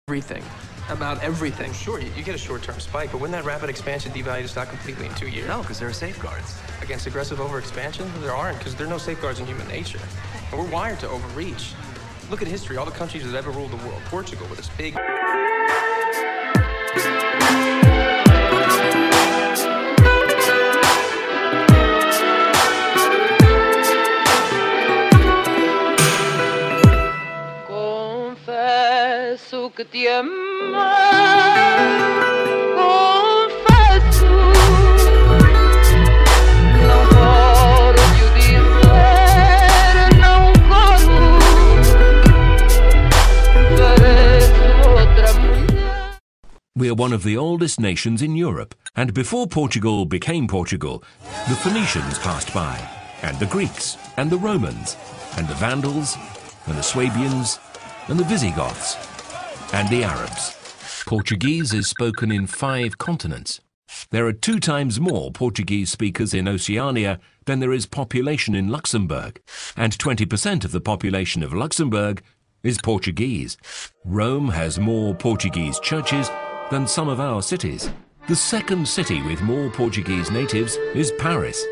everything. About everything. Sure, you get a short-term spike, but wouldn't that rapid expansion devalue the stock completely in 2 years? No, because there are safeguards. Against aggressive overexpansion? There aren't, because there are no safeguards in human nature. And we're wired to overreach. Look at history, all the countries that ever ruled the world. Portugal with its big... Confesso que te amo, confesso, não paro de o dizer, não corro, pareço outra mulher. We are one of the oldest nations in Europe, and before Portugal became Portugal, the Phoenicians passed by, and the Greeks, and the Romans, and the Vandals, and the Swabians, and the Visigoths, and the Arabs. Portuguese is spoken in 5 continents. There are 2 times more Portuguese speakers in Oceania than there is population in Luxembourg, and 20% of the population of Luxembourg is Portuguese. Rome has more Portuguese churches than some of our cities. The second city with more Portuguese natives is Paris.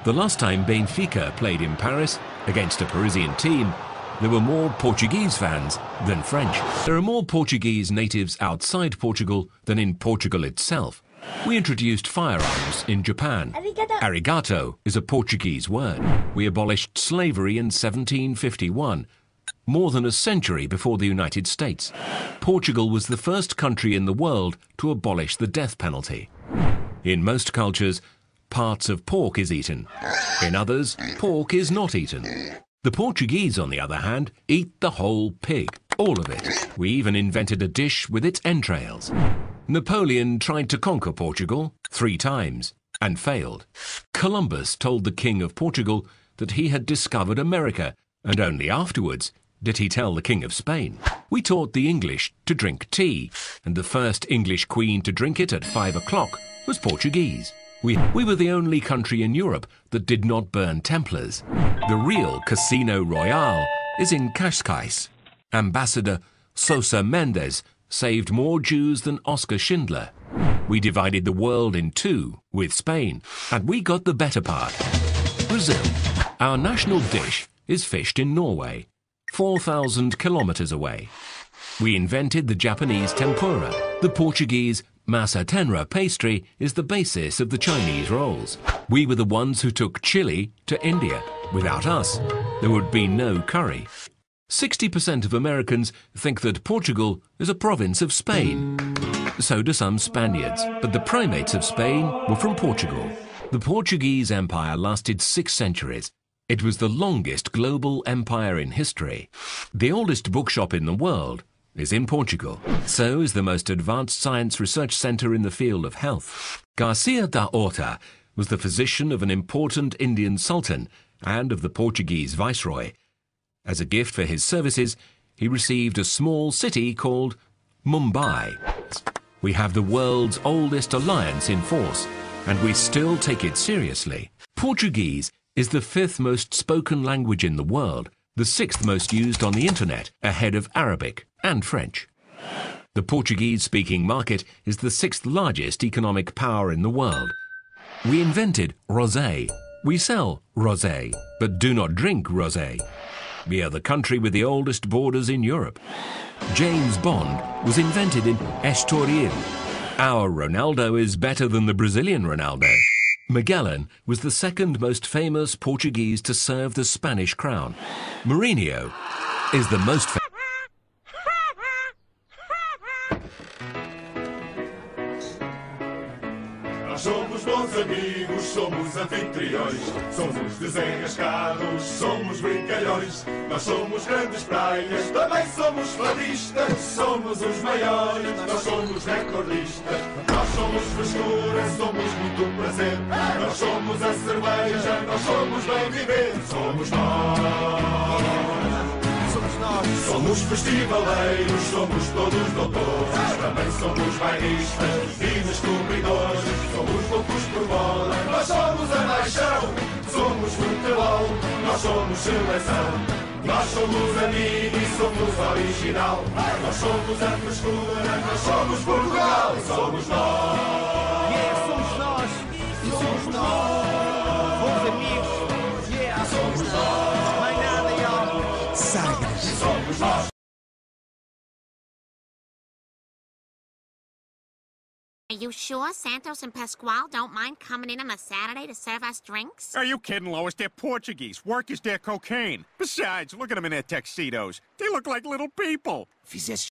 The last time Benfica played in Paris against a Parisian team, there were more Portuguese fans than French. There are more Portuguese natives outside Portugal than in Portugal itself. We introduced firearms in Japan. Arigato is a Portuguese word. We abolished slavery in 1751, more than a century before the United States. Portugal was the first country in the world to abolish the death penalty. In most cultures, parts of pork is eaten. In others, pork is not eaten. The Portuguese, on the other hand, eat the whole pig, all of it. We even invented a dish with its entrails. Napoleon tried to conquer Portugal 3 times and failed. Columbus told the King of Portugal that he had discovered America, and only afterwards did he tell the King of Spain. We taught the English to drink tea, and the first English queen to drink it at 5 o'clock was Portuguese. We were the only country in Europe that did not burn Templars. The real Casino Royale is in Cascais. Ambassador Sousa Mendes saved more Jews than Oskar Schindler. We divided the world in 2 with Spain, and we got the better part. Brazil. Our national dish is fished in Norway, 4,000 kilometers away. We invented the Japanese tempura. The Portuguese massa tenra pastry is the basis of the Chinese rolls. We were the ones who took chili to India. Without us, there would be no curry. 60% of Americans think that Portugal is a province of Spain. So do some Spaniards, but the primates of Spain were from Portugal. The Portuguese Empire lasted 6 centuries. It was the longest global empire in history. The oldest bookshop in the world is in Portugal. So is the most advanced science research center in the field of health. Garcia da Horta was the physician of an important Indian sultan and of the Portuguese viceroy. As a gift for his services, he received a small city called Mumbai. We have the world's oldest alliance in force, and we still take it seriously. Portuguese is the 5th most spoken language in the world, the 6th most used on the internet, ahead of Arabic and French. The Portuguese-speaking market is the 6th largest economic power in the world. We invented rosé. We sell rosé, but do not drink rosé. We are the country with the oldest borders in Europe. James Bond was invented in Estoril. Our Ronaldo is better than the Brazilian Ronaldo. Magellan was the 2nd most famous Portuguese to serve the Spanish crown. Mourinho is the most famous. Nós somos bons amigos, somos anfitriões, somos desenrascados, somos brincalhões. Nós somos grandes praias, também somos fadistas, somos os maiores, nós somos recordistas. Nós somos frescura, somos muito prazer, nós somos a cerveja, nós somos bem viver. Somos nós, somos festivaleiros, somos todos doutores, também somos bailistas e descobridores. Somos loucos por bola, nós somos a paixão. Somos futebol, nós somos seleção. Nós somos amigos e somos original. Nós somos a frescura, nós somos Portugal. Somos nós. Somos nós. E somos nós. Bons amigos. Somos nós. Mais nada, y'all. Sagres. Somos nós. Are you sure Santos and Pasquale don't mind coming in on a Saturday to serve us drinks? Are you kidding, Lois? They're Portuguese. Work is their cocaine. Besides, look at them in their tuxedos. They look like little people. Fizeste.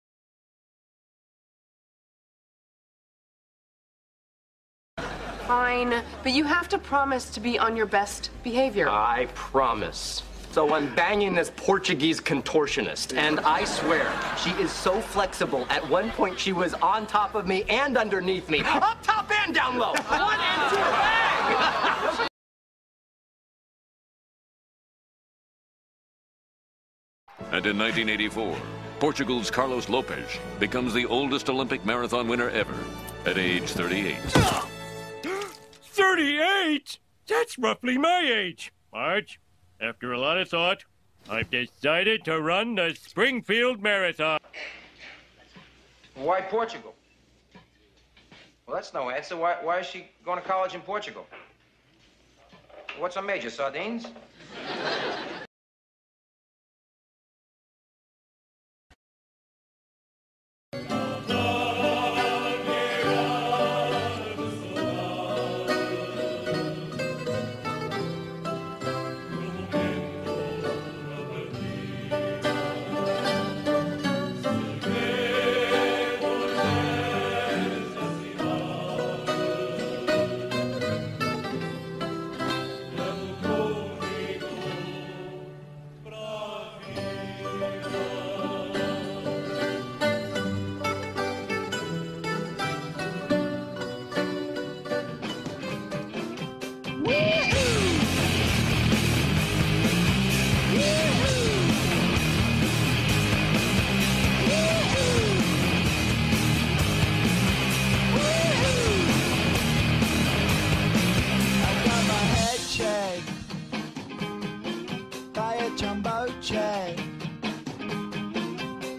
Fine, but you have to promise to be on your best behavior. I promise. So I'm banging this Portuguese contortionist, and I swear, she is so flexible. At one point, she was on top of me and underneath me. Up top and down low. 1 and 2, bang! And in 1984, Portugal's Carlos Lopes becomes the oldest Olympic marathon winner ever at age 38. 38? That's roughly my age. Marge, after a lot of thought, I've decided to run the Springfield Marathon. Why Portugal? Well, that's no answer. Why is she going to college in Portugal? What's her major, sardines?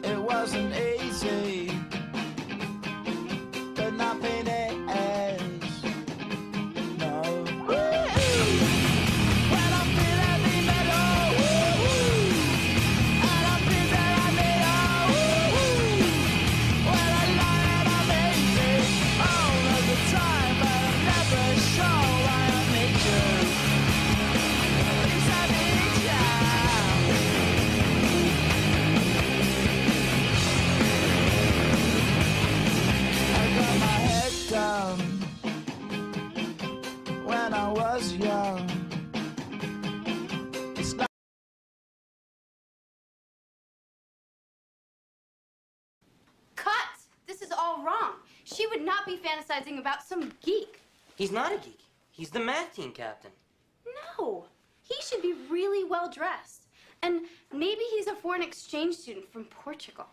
It wasn't easy, but nothing is. No. When I'm feeling the middle, and I'm feeling the middle, when I lie and I'm easy all of the time, but I'm never sure why I need you. Because I need you. When I was young, it's not. Cut! This is all wrong. She would not be fantasizing about some geek. He's not a geek. He's the math team captain. No, he should be really well dressed. And maybe he's a foreign exchange student from Portugal.